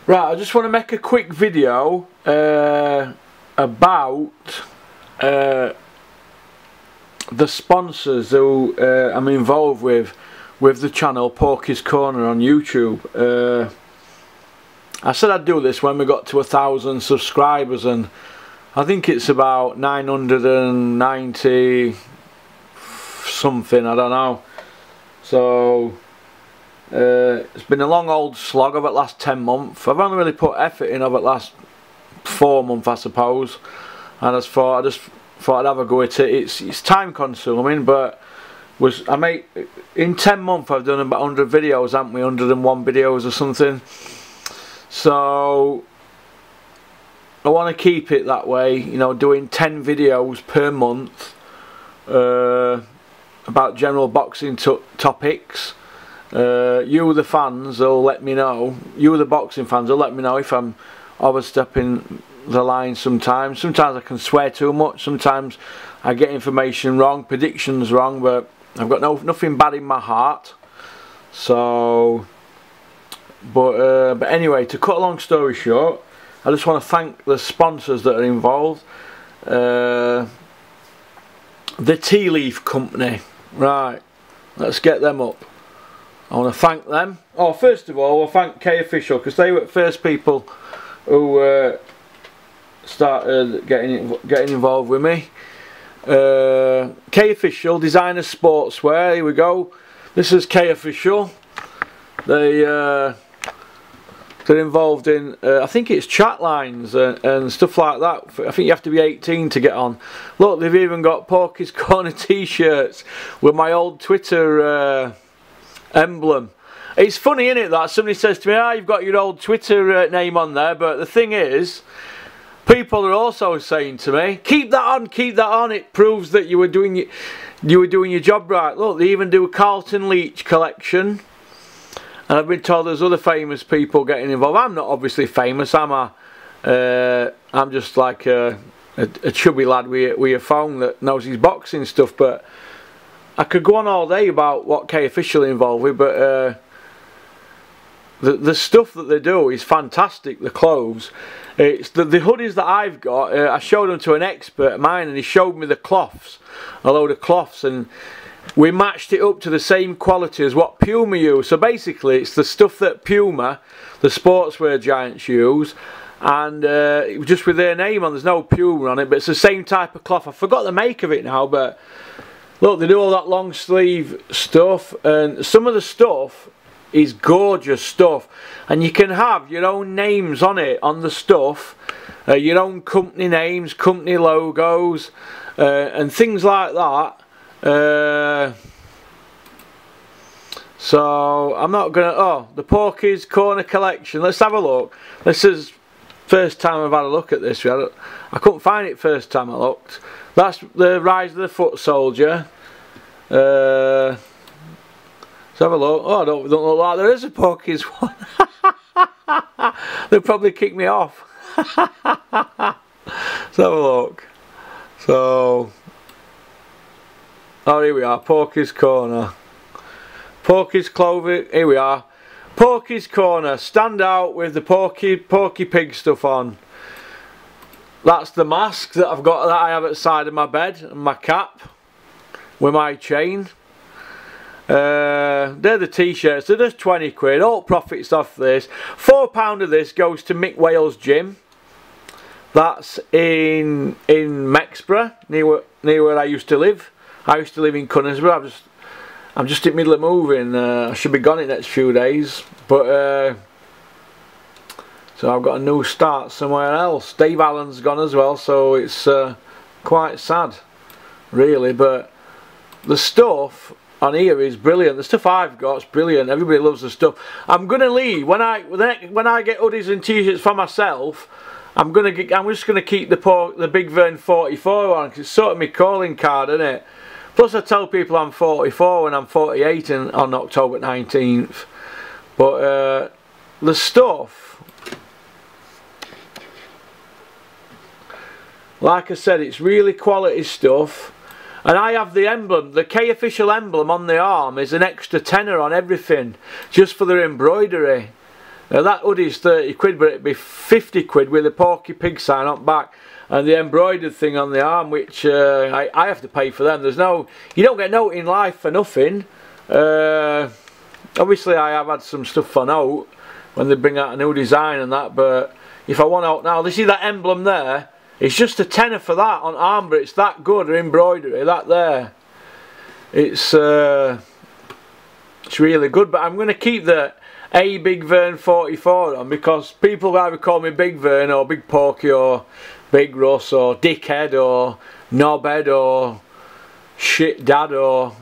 Right, I just want to make a quick video about the sponsors who I'm involved with the channel Porky's Corner on YouTube. I said I'd do this when we got to 1,000 subscribers, and I think it's about 990 something, I don't know. So it's been a long old slog over the last 10 months. I've only really put effort in over the last 4 months, I suppose, and I just thought I'd have a go at it. It's time consuming, but in 10 months I've done about 100 videos, haven't we? 101 videos or something. So I want to keep it that way, you know, doing 10 videos per month about general boxing topics. You the fans will let me know, you the boxing fans will let me know if I'm overstepping the line sometimes. Sometimes I can swear too much, sometimes I get information wrong, predictions wrong, but I've got nothing bad in my heart. So but anyway, to cut a long story short, I just want to thank the sponsors that are involved. The Tea Leaf Company, right, let's get them up. I want to thank them. Oh, first of all, I'll thank K Official, because they were the first people who started getting involved with me. K Official, designer sportswear, here we go. This is K Official. They're involved in, I think it's chat lines and stuff like that. I think you have to be 18 to get on. Look, they've even got Porky's Corner t-shirts with my old Twitter emblem. It's funny, isn't it, that somebody says to me, "Ah, you've got your old Twitter name on there," but the thing is, people are also saying to me, keep that on, keep that on. It proves that you were doing your job right. Look, they even do a Carlton Leach collection. And I've been told there's other famous people getting involved. I'm not obviously famous, am I? I'm just like a chubby lad with a phone that knows his boxing stuff. But I could go on all day about what K Official involved with, but the stuff that they do is fantastic. The clothes, it's the hoodies that I've got. I showed them to an expert of mine, and he showed me the cloths, a load of cloths, and we matched it up to the same quality as what Puma use. So basically it's the stuff that Puma, the sportswear giants, use, and just with their name on. There's no Puma on it, but it's the same type of cloth. I forgot the make of it now, but look, they do all that long sleeve stuff, and some of the stuff is gorgeous stuff, and you can have your own names on it, on the stuff, your own company names, company logos, and things like that. So I'm not gonna. Oh, the Porky's Corner collection. Let's have a look. This is first time I've had a look at this. I couldn't find it first time I looked. That's the Rise of the Foot Soldier. Let's have a look. Oh, don't look like there is a Porky's one. They'll probably kick me off. Let's have a look. So, oh, here we are, Porky's Corner. Porky's clothing, here we are. Porky's Corner, stand out with the Porky Pig stuff on. That's the mask that I've got, that I have at the side of my bed, and my cap with my chain. They're the t-shirts, they're just 20 quid, all profits off this. £4 of this goes to Mick Wales Gym. That's in Mexborough, near where I used to live. I used to live in Cunnersborough. I'm just in the middle of moving. I should be gone in the next few days, but so I've got a new start somewhere else. Dave Allen's gone as well, so it's quite sad, really. But the stuff on here is brilliant. The stuff I've got is brilliant. Everybody loves the stuff. I'm gonna leave when I get hoodies and t-shirts for myself. I'm just gonna keep the Big Vern 44 on, because it's sort of my calling card, isn't it? Plus I tell people I'm 44 when I'm 48 on October 19th. But the stuff, like I said, it's really quality stuff. And I have the emblem, the K Official emblem on the arm is an extra tenner on everything, just for their embroidery. That hoodie's 30 quid, but it'd be 50 quid with the Porky Pig sign on back and the embroidered thing on the arm, which I have to pay for them. There's no, you don't get note in life for nothing. Obviously I have had some stuff for note when they bring out a new design and that, but if I want out now, you see that emblem there? It's just a tenner for that on arm, but it's that good, or embroidery, that there. It's really good, but I'm going to keep the A Big Vern 44 on, because people either call me Big Vern or Big Porky or Big Russ or Dickhead or Knobhead or Shit Dad or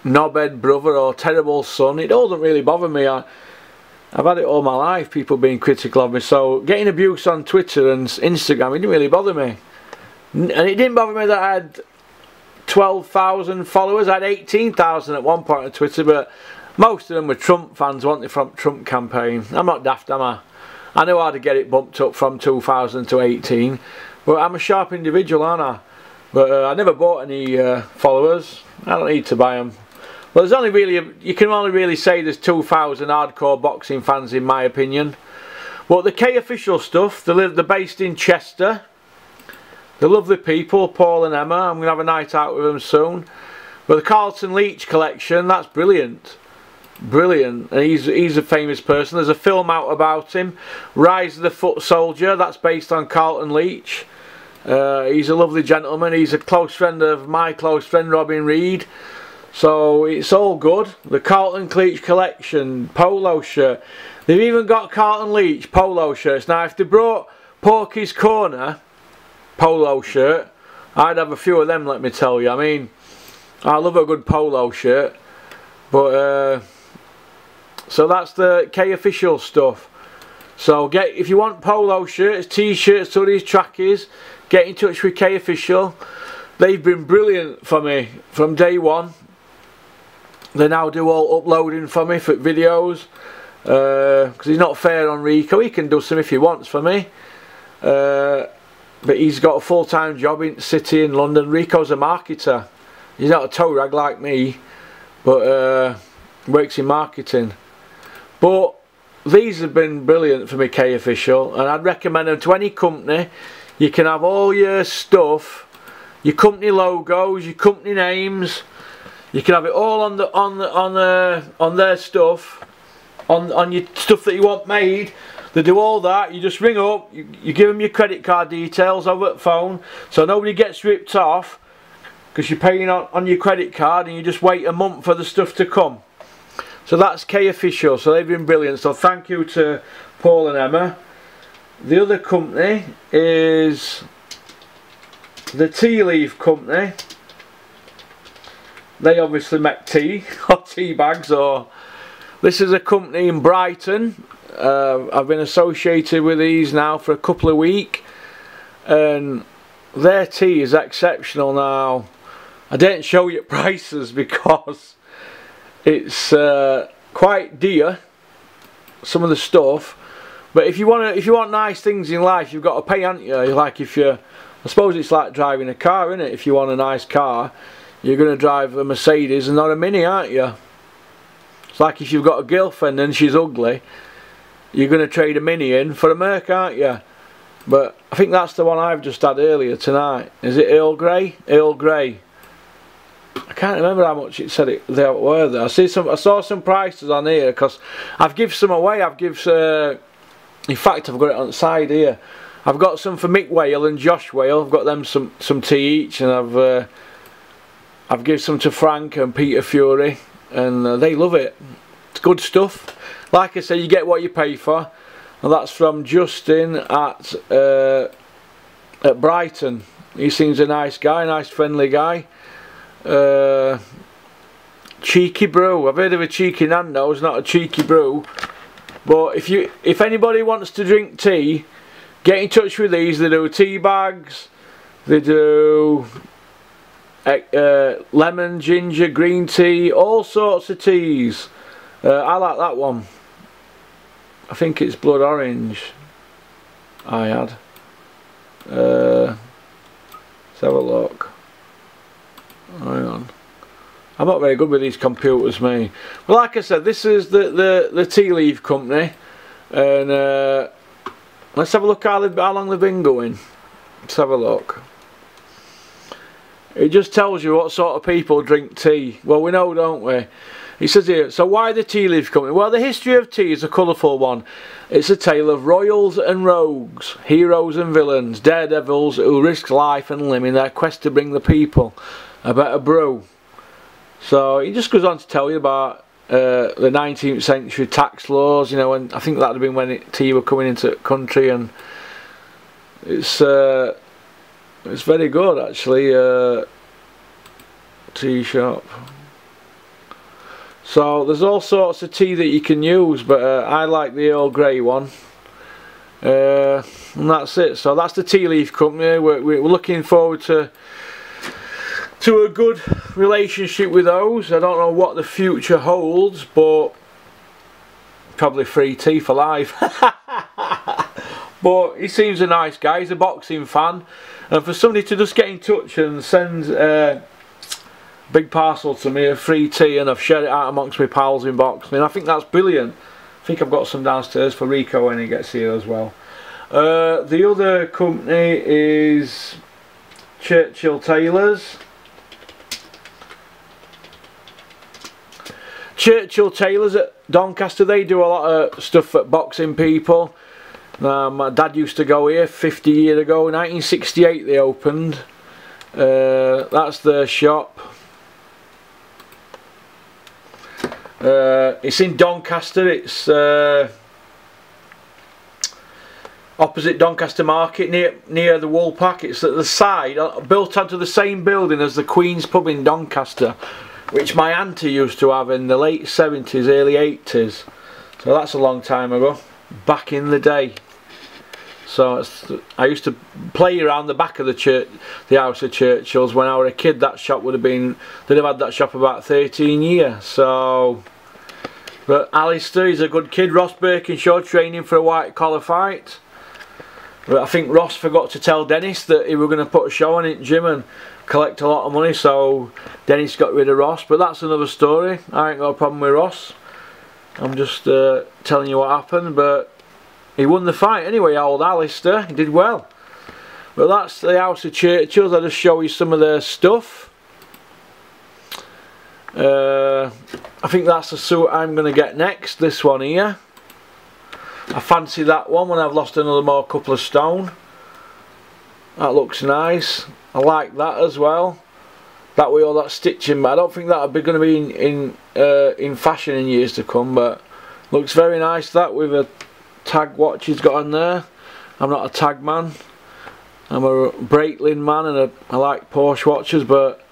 Knobhead Brother or Terrible Son. It doesn't really bother me. I've had it all my life, people being critical of me, so getting abuse on Twitter and Instagram, it didn't really bother me. And it didn't bother me that I had 12,000 followers. I had 18,000 at one point on Twitter, but most of them were Trump fans, weren't they, from Trump campaign. I'm not daft, am I? I know how to get it bumped up from 2,000 to 18, but I'm a sharp individual, aren't I? But I never bought any followers. I don't need to buy them. Well, there's only really, you can only really say there's 2,000 hardcore boxing fans in my opinion. But the K Official stuff, they're based in Chester. They're lovely people, Paul and Emma. I'm going to have a night out with them soon. But the Carlton Leach collection, that's brilliant. Brilliant. And he's a famous person. There's a film out about him, Rise of the Foot Soldier. That's based on Carlton Leach. He's a lovely gentleman. He's a close friend of my close friend Robin Reed. So it's all good. The Carlton Leach collection, polo shirt. They've even got Carlton Leach polo shirts. Now if they brought Porky's Corner polo shirt, I'd have a few of them, let me tell you. I mean, I love a good polo shirt. But so that's the K Official stuff. So if you want polo shirts, t-shirts, hoodies, trackies, get in touch with K Official. They've been brilliant for me from day one. They now do all uploading for me for videos, because he's not fair on Rico. He can do some if he wants for me, but he's got a full-time job in the city in London. Rico's a marketer. He's not a toe rag like me, but works in marketing. But these have been brilliant for me, K Official, and I'd recommend them to any company. You can have all your stuff, your company logos, your company names. You can have it all on their stuff, on your stuff that you want made. They do all that. You just ring up, you give them your credit card details over the phone, so nobody gets ripped off, because you're paying on your credit card, and you just wait a month for the stuff to come. So that's K Official. So they've been brilliant. So thank you to Paul and Emma. The other company is the Tea Leaf Company. They obviously make tea or tea bags. Or this is a company in Brighton. I've been associated with these now for a couple of weeks, and their tea is exceptional. Now I didn't show you prices because it's quite dear, some of the stuff. But if you want nice things in life, you've got to pay, haven't you? Like I suppose it's like driving a car, isn't it? If you want a nice car, you're going to drive a Mercedes and not a Mini, aren't you? It's like if you've got a girlfriend and she's ugly, you're going to trade a Mini in for a Merc, aren't you? But I think that's the one I've just had earlier tonight. Is it Earl Grey? Earl Grey. I can't remember how much it said they were there. I saw some prices on here, because I've given some away. In fact, I've got it on the side here. I've got some for Mick Whale and Josh Whale. I've got them some tea each, and I've given some to Frank and Peter Fury, and they love it. It's good stuff. Like I say, you get what you pay for, and that's from Justin at Brighton. He seems a nice guy, nice friendly guy. Cheeky brew. I've heard of a cheeky Nando's, not a cheeky brew. But if anybody wants to drink tea, get in touch with these. They do tea bags, they do lemon, ginger, green tea, all sorts of teas. I like that one. I think it's blood orange I had. Let's have a look. Hang on. I'm not very good with these computers, me. But like I said, this is the Tea Leaf Company. And let's have a look how long they've been going. Let's have a look. It just tells you what sort of people drink tea. Well, we know, don't we? It says here, so why the Tea Leaf Company? Well, the history of tea is a colourful one. It's a tale of royals and rogues, heroes and villains, daredevils who risk life and limb in their quest to bring the people a better brew. So he just goes on to tell you about the 19th century tax laws, you know, and I think that would have been when tea were coming into the country, and it's very good actually. Tea shop. So there's all sorts of tea that you can use, but I like the Earl Grey one. And that's it. So that's the Tea Leaf Company. We're looking forward to a good relationship with those. I don't know what the future holds, but probably free tea for life. But he seems a nice guy. He's a boxing fan, and for somebody to just get in touch and send big parcel to me of free tea, and I've shared it out amongst my pals in boxing, I think that's brilliant. I think I've got some downstairs for Rico when he gets here as well. The other company is Churchill Tailors. Churchill Tailors at Doncaster, they do a lot of stuff for boxing people. My dad used to go here 50 years ago. 1968 they opened. That's their shop. It's in Doncaster. It's opposite Doncaster Market, near the Woolpack. It's at the side, built onto the same building as the Queen's Pub in Doncaster, which my auntie used to have in the late 70s, early 80s. So that's a long time ago, back in the day. So I used to play around the back of the house of Churchill's when I was a kid. That shop would have been, they'd have had that shop about 13 years. So, but Alistair, he's a good kid. Ross Birkinshaw training for a white collar fight. But I think Ross forgot to tell Dennis that he were going to put a show on it, gym, and collect a lot of money. So Dennis got rid of Ross. But that's another story. I ain't got a problem with Ross. I'm just telling you what happened. But he won the fight anyway, old Alistair. He did well. But that's the House of Churchill's. I'll just show you some of their stuff. I think that's the suit I'm going to get next. This one here. I fancy that one when I've lost another more couple of stone. That looks nice. I like that as well. That way all that stitching. But I don't think that'll be going to be in fashion in years to come. But looks very nice, that, with a tag watch he's got on there. I'm not a tag man. I'm a Breitling man, and I like Porsche watches, but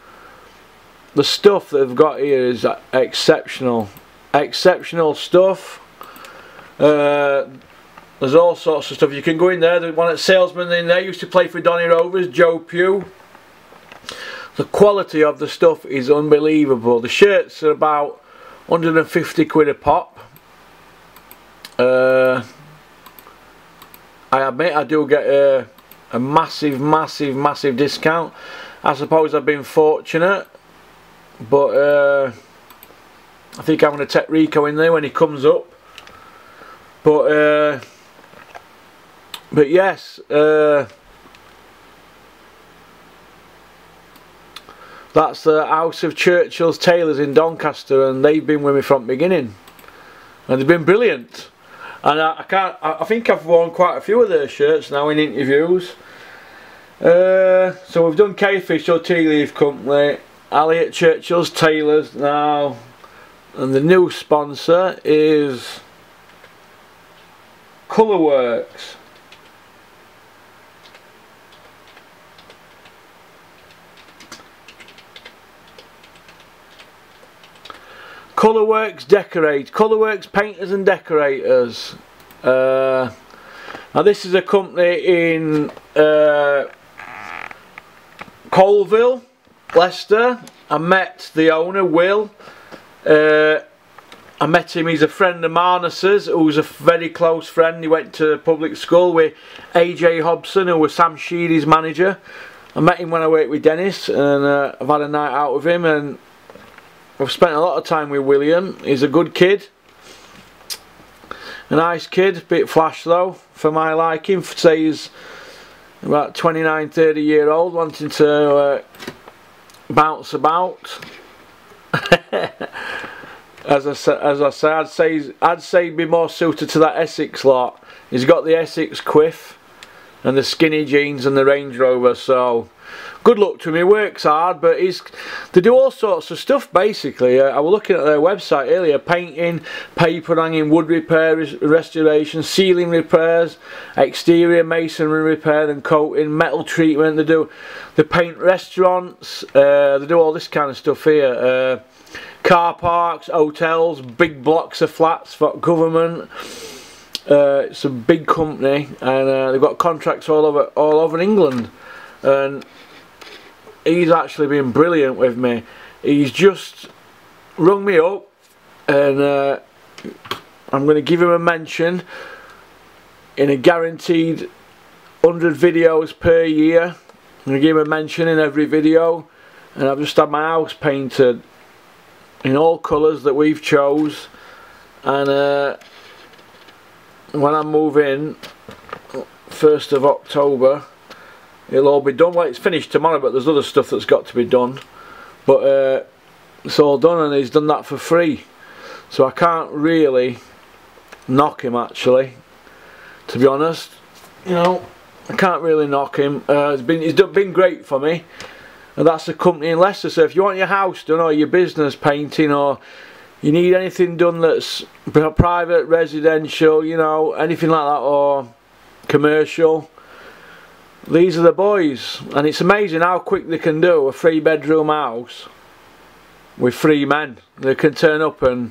the stuff that they've got here is exceptional. Exceptional stuff. There's all sorts of stuff. You can go in there. There's one at Salesman in there, used to play for Donny Rovers, Joe Pugh. The quality of the stuff is unbelievable. The shirts are about 150 quid a pop. I admit I do get a massive discount. I suppose I've been fortunate, but I think I'm going to take Rico in there when he comes up. But yes, that's the House of Churchill's Tailors in Doncaster, and they've been with me from the beginning, and they've been brilliant. And I think I've worn quite a few of their shirts now in interviews. So we've done K-Fish or Tea Leaf Company, Ali at Churchill's Tailors now, and the new sponsor is Colourworks. Colourworks Colourworks Painters and Decorators. Now this is a company in Colville, Leicester. I met the owner, Will. I met him, he's a friend of Marnus's, who's a very close friend. He went to public school with AJ Hobson, who was Sam Sheedy's manager. I met him when I worked with Dennis, and I've had a night out with him, and I've spent a lot of time with William. He's a good kid. A nice kid, bit flash though for my liking. Say he's about 29-30 year old, wanting to bounce about. As I say, I'd say he'd be more suited to that Essex lot. He's got the Essex quiff and the skinny jeans and the Range Rover, so good luck to him. He works hard, but they do all sorts of stuff basically. I was looking at their website earlier: painting, paper hanging, wood repair, restoration, ceiling repairs, exterior masonry repair and coating, metal treatment. They paint restaurants, they do all this kind of stuff here. Car parks, hotels, big blocks of flats for government. It's a big company, and they've got contracts all over England. And he's actually been brilliant with me. He's just rung me up, and I'm going to give him a mention in a guaranteed 100 videos per year. I'm going to give him a mention in every video, and I've just had my house painted in all colours that we've chose, and when I move in 1st of October it'll all be done. Well, it's finished tomorrow, but there's other stuff that's got to be done, but it's all done, and he's done that for free, so I can't really knock him, actually, to be honest. You know, I can't really knock him. He's been great for me. And that's a company in Leicester. So if you want your house done, or your business painting, or you need anything done that's private, residential, you know, anything like that, or commercial, these are the boys. And it's amazing how quick they can do a 3-bedroom house with 3 men. They can turn up and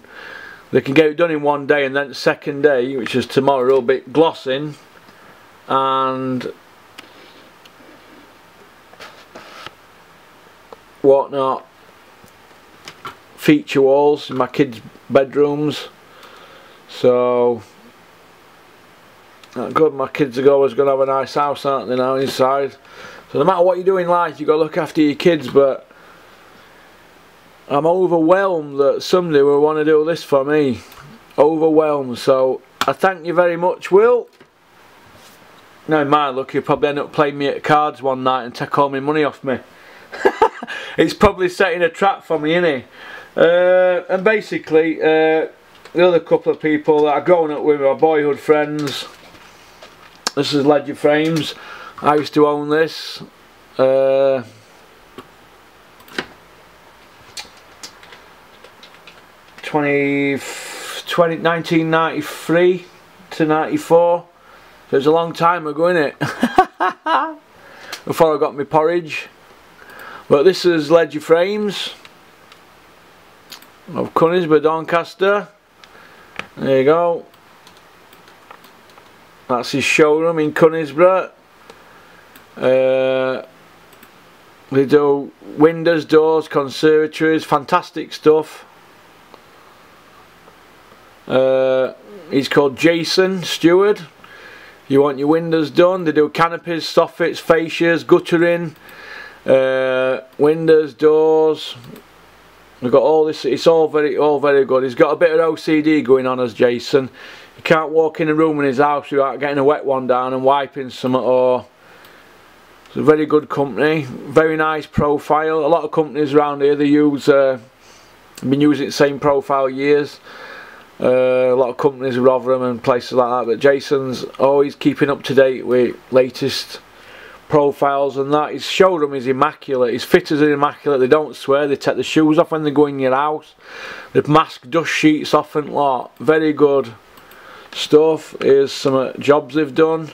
they can get it done in one day, and then the second day, which is tomorrow, will be glossing and whatnot, feature walls in my kids' bedrooms. So good, my kids are always going to have a nice house, aren't they, now, inside. So no matter what you do in life, you've got to look after your kids. But I'm overwhelmed that somebody will want to do this for me. Overwhelmed. So I thank you very much, Will. Now in my luck, you'll probably end up playing me at cards one night and take all my money off me. It's probably setting a trap for me, innit? And basically, the other couple of people that I've grown up with are boyhood friends. This is Ledger Frames. I used to own this. 1993 to 94. So it's a long time ago, innit? Before I got my porridge. But this is Ledger Frames of Conisbrough, Doncaster. There you go. That's his showroom in Conisbrough. They do windows, doors, conservatories, fantastic stuff. He's called Jason Stewart. You want your windows done, they do canopies, soffits, fascias, guttering, windows, doors. We've got all this. It's all very good. He's got a bit of OCD going on as Jason. You can't walk in a room in his house without getting a wet one down and wiping some. Or it's a very good company, very nice profile. A lot of companies around here, they use been using the same profile years. A lot of companies, Rotherham and places like that, but Jason's always keeping up to date with latest profiles and that. His showroom is immaculate. His fitters are immaculate. They don't swear. They take the shoes off when they go in your house. They mask dust sheets off and lot. Very good stuff. Here's some jobs they've done.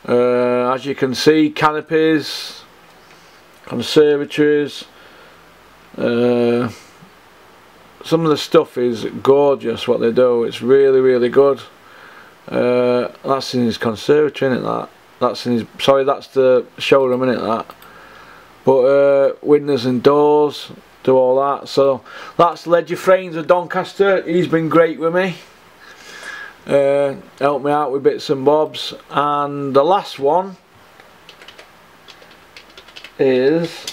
As you can see, canopies, conservatories. Some of the stuff is gorgeous what they do. It's really good. That's in his conservatory, isn't it, that? That's in his, sorry, that's the showroom, isn't it, that? But windows and doors, do all that. So that's Ledger Frames of Doncaster. He's been great with me. Helped me out with bits and bobs. And the last one is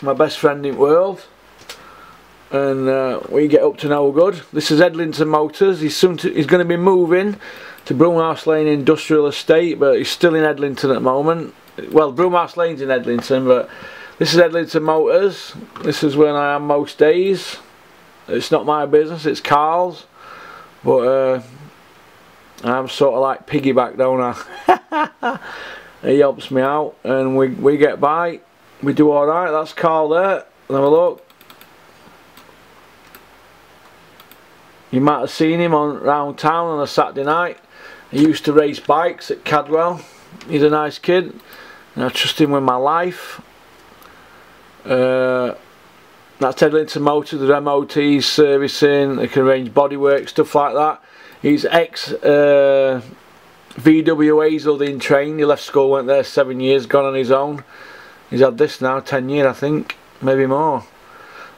my best friend in the world, and we get up to no good. This is Edlington Motors. He's going to be moving to Broomhouse Lane Industrial Estate, but he's still in Edlington at the moment. Well, Broomhouse Lane's in Edlington, but this is Edlington Motors. This is where I am most days. It's not my business, it's Carl's, but I'm sort of like piggyback, don't I? He helps me out and we get by. We do alright. That's Carl there. Have a look. You might have seen him round town on a Saturday night. He used to race bikes at Cadwell. He's a nice kid and I trust him with my life. That's Edlington Motors, the MOTs, servicing, they can arrange bodywork, stuff like that. He's ex VW Hazeldean trained. He left school, went there 7 years, gone on his own. He's had this now 10 years I think, maybe more.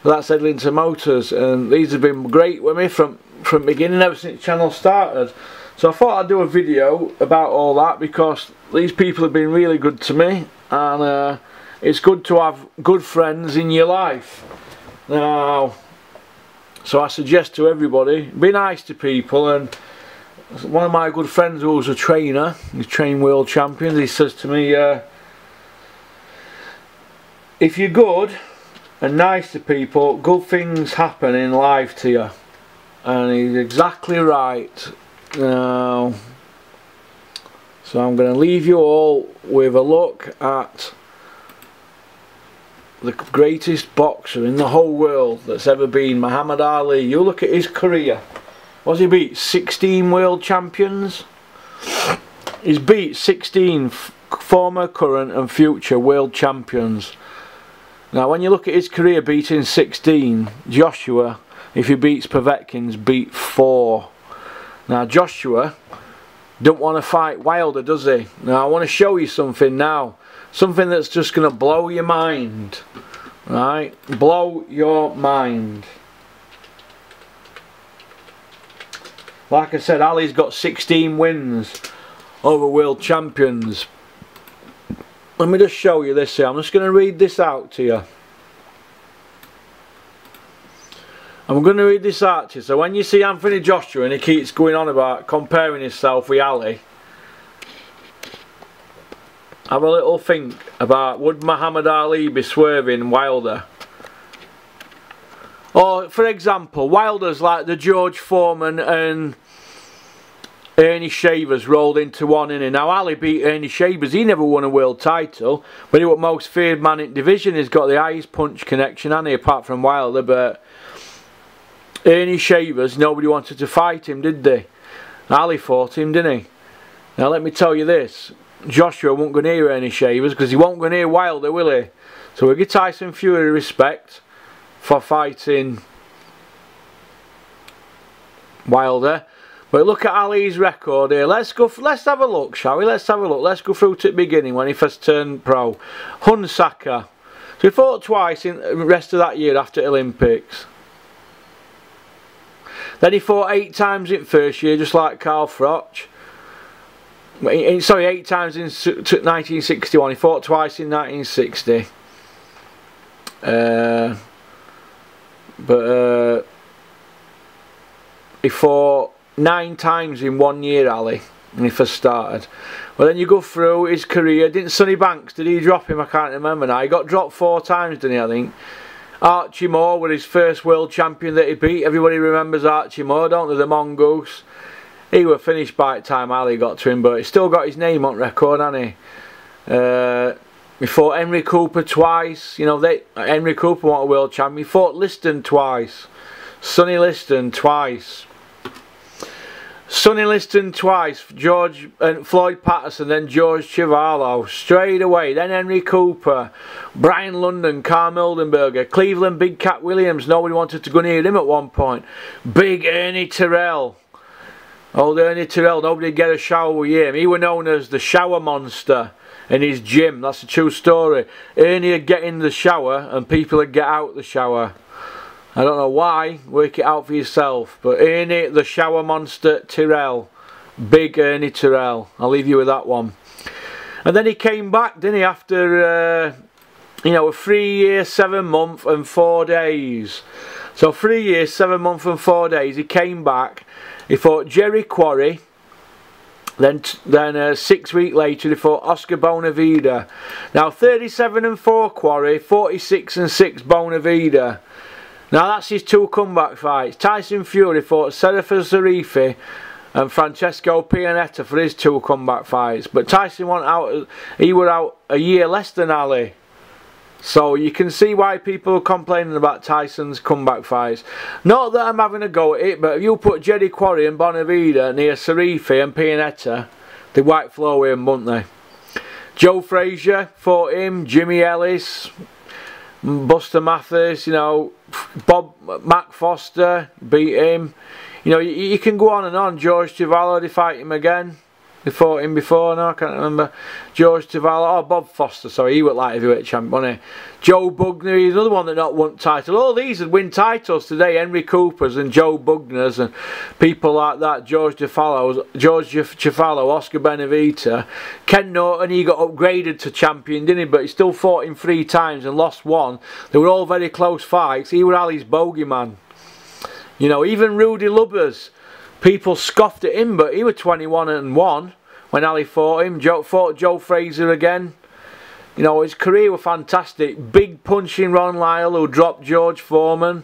But that's Edlington Motors, and these have been great with me from beginning, ever since the channel started. So I thought I'd do a video about all that because these people have been really good to me, and it's good to have good friends in your life. Now, so I suggest to everybody, be nice to people. And one of my good friends who was a trainer, he's trained world champions, he says to me, if you're good and nice to people, good things happen in life to you. And he's exactly right. Now, so I'm going to leave you all with a look at the greatest boxer in the whole world that's ever been, Muhammad Ali. You look at his career. What's he beat? 16 world champions? He's beat 16 former, current and future world champions. Now when you look at his career beating 16, Joshua, if he beats Povetkin's, beat 4. Now Joshua don't want to fight Wilder, does he? Now I want to show you something now. Something that's just going to blow your mind. Right? Blow your mind. Like I said, Ali's got 16 wins over world champions. Let me just show you this here. I'm just going to read this out to you. I'm going to read this out to you. So when you see Anthony Joshua and he keeps going on about comparing himself with Ali, have a little think about, would Muhammad Ali be swerving Wilder? Or for example, Wilder's like the George Foreman and Ernie Shavers rolled into one inning. Now Ali beat Ernie Shavers, he never won a world title, but he was most feared man in division. He's got the highest punch connection, hasn't he, apart from Wilder. But Ernie Shavers, nobody wanted to fight him, did they? Ali fought him, didn't he? Now let me tell you this, Joshua won't go near Ernie Shavers because he won't go near Wilder, will he? So we'll give Tyson Fury respect for fighting Wilder. But look at Ali's record here. Let's have a look, shall we? Let's have a look. Let's go through to the beginning when he first turned pro. Hunsaka. So he fought twice in the rest of that year after Olympics. Then he fought 8 times in first year, just like Carl Froch. Sorry, 8 times in 1961. He fought twice in 1960. He fought 9 times in 1 year, Ali, when he first started. Well, then you go through his career. Didn't Sonny Banks, did he drop him? I can't remember now. He got dropped 4 times, didn't he, I think? Archie Moore was his first world champion that he beat. Everybody remembers Archie Moore, don't they? The Mongoose. He was finished by the time Ali got to him, but he still got his name on record, hasn't he? He fought Henry Cooper twice. You know, Henry Cooper won a world champion. He fought Liston twice. Sonny Liston twice. Sonny Liston twice. Floyd Patterson, then George Chivallo. Straight away. Then Henry Cooper. Brian London, Carl Mildenberger. Cleveland Big Cat Williams. Nobody wanted to go near him at one point. Big Ernie Terrell. Old Ernie Terrell, nobody get a shower with him. He was known as the shower monster in his gym. That's a true story. Ernie would get in the shower and people would get out the shower. I don't know why, work it out for yourself. But Ernie, the shower monster Terrell. Big Ernie Terrell. I'll leave you with that one. And then he came back, didn't he, after, you know, a 3 year, 7 month and 4 days. So 3 years, 7 months and 4 days, he came back. He fought Jerry Quarry. Then 6 weeks later, he fought Oscar Bonavida. Now 37 and 4 Quarry, 46 and 6 Bonavida. Now that's his 2 comeback fights. Tyson Fury fought Serafin Zarifi and Francesco Pianetta for his 2 comeback fights. But Tyson went out, he was out a year less than Ali. So you can see why people are complaining about Tyson's comeback fights. Not that I'm having a go at it, but if you put Jerry Quarry and Bonavida near Zarifi and Pianetta, they white flow him, won't they? Joe Frazier fought him, Jimmy Ellis, Buster Mathis, you know, Mac Foster beat him. You know, you can go on and on. George Chuvalo, they fight him again. They fought him before, no, I can't remember. George Chuvalo, oh, Bob Foster, sorry, he was light heavyweight champion, wasn't he? Joe Bugner, he's another one that not won title. All these would win titles today. Henry Coopers and Joe Bugners and people like that. George Chuvalo, Oscar Benavita. Ken Norton, he got upgraded to champion, didn't he? But he still fought him 3 times and lost 1. They were all very close fights. He was Ali's bogeyman. You know, even Rudy Lubbers, people scoffed at him, but he was 21 and 1 when Ali fought him. Fought Joe Frazier again. You know, his career was fantastic. Big punching Ron Lyle, who dropped George Foreman.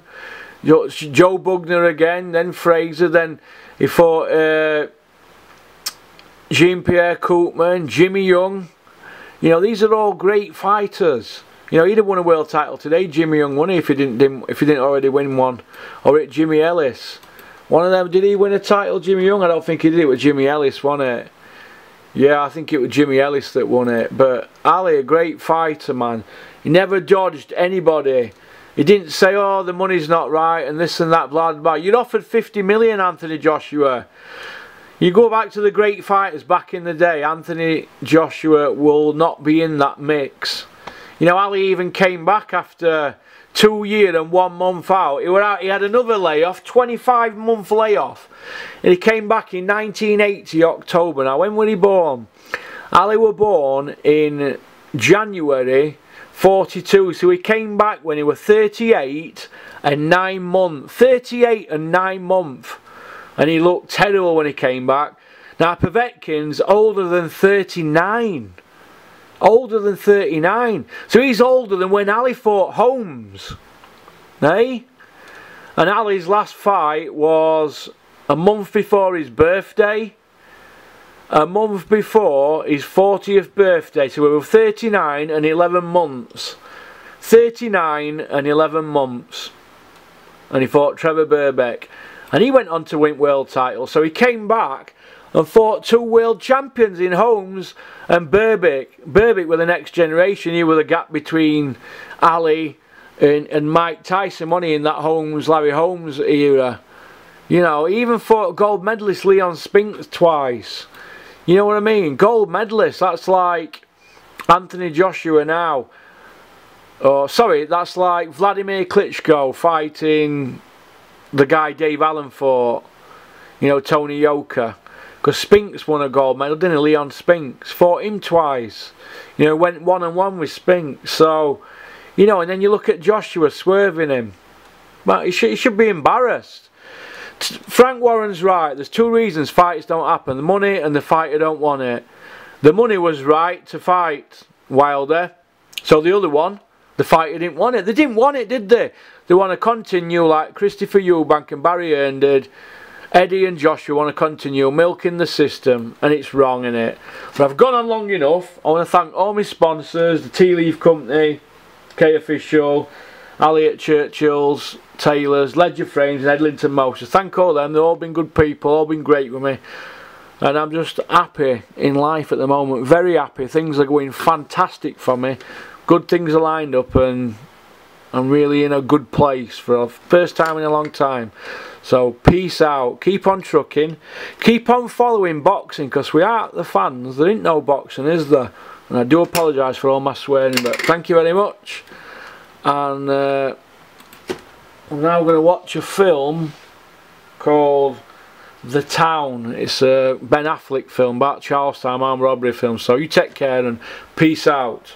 Joe Bugner again, then Frazier, then he fought Jean-Pierre Koopman, Jimmy Young. You know, these are all great fighters. You know, he'd have won a world title today, Jimmy Young, wouldn't he, if he didn't already win one. Or at Jimmy Ellis. One of them, did he win a title, Jimmy Young? I don't think he did. It was Jimmy Ellis, wasn't it? Yeah, I think it was Jimmy Ellis that won it. But Ali, a great fighter, man. He never dodged anybody. He didn't say, oh, the money's not right and this and that, blah, blah. You'd offered 50 million, Anthony Joshua. You go back to the great fighters back in the day, Anthony Joshua will not be in that mix. You know, Ali even came back after 2 years and 1 month out. He had another layoff, 25-month layoff. And he came back in 1980 October. Now, when was he born? Ali was born in January 42. So he came back when he was 38 and 9 months. 38 and 9 months. And he looked terrible when he came back. Now, Povetkin's older than 39. Older than 39. So he's older than when Ali fought Holmes. Eh? And Ali's last fight was a month before his birthday. A month before his 40th birthday. So we were 39 and 11 months. 39 and 11 months. And he fought Trevor Burbeck. And he went on to win world titles. So he came back and fought 2 world champions in Holmes and Burbick. Burbick were the next generation. He was the gap between Ali and Mike Tyson, wasn't he, in that Holmes, Larry Holmes era. You know, he even fought gold medalist Leon Spinks twice. You know what I mean? Gold medalist, that's like Anthony Joshua now. Oh, sorry, that's like Vladimir Klitschko fighting the guy Dave Allen fought. You know, Tony Yoka. Because Spinks won a gold medal, didn't he? Leon Spinks fought him twice. You know, went 1-on-1 with Spinks. So, you know, and then you look at Joshua swerving him. But he should be embarrassed. Frank Warren's right. There's 2 reasons fights don't happen: the money and the fighter don't want it. The money was right to fight Wilder. So the other one, the fighter didn't want it. They didn't want it, did they? They want to continue like Christopher Eubank and Barry Hearn did. Eddie and Joshua want to continue milking the system, and it's wrong, innit? But I've gone on long enough. I want to thank all my sponsors, the Tea Leaf Company, K Official, Ali at Churchill's Tailors, Ledger Frames and Edlington Motors. Thank all them. They've all been good people, all been great with me. And I'm just happy in life at the moment. Very happy. Things are going fantastic for me. Good things are lined up and I'm really in a good place for the first time in a long time. So peace out. Keep on trucking. Keep on following boxing, because we are the fans. There ain't no boxing, is there? And I do apologise for all my swearing, but thank you very much. And I'm now going to watch a film called The Town. It's a Ben Affleck film about Charlestown armed robbery film. So you take care and peace out.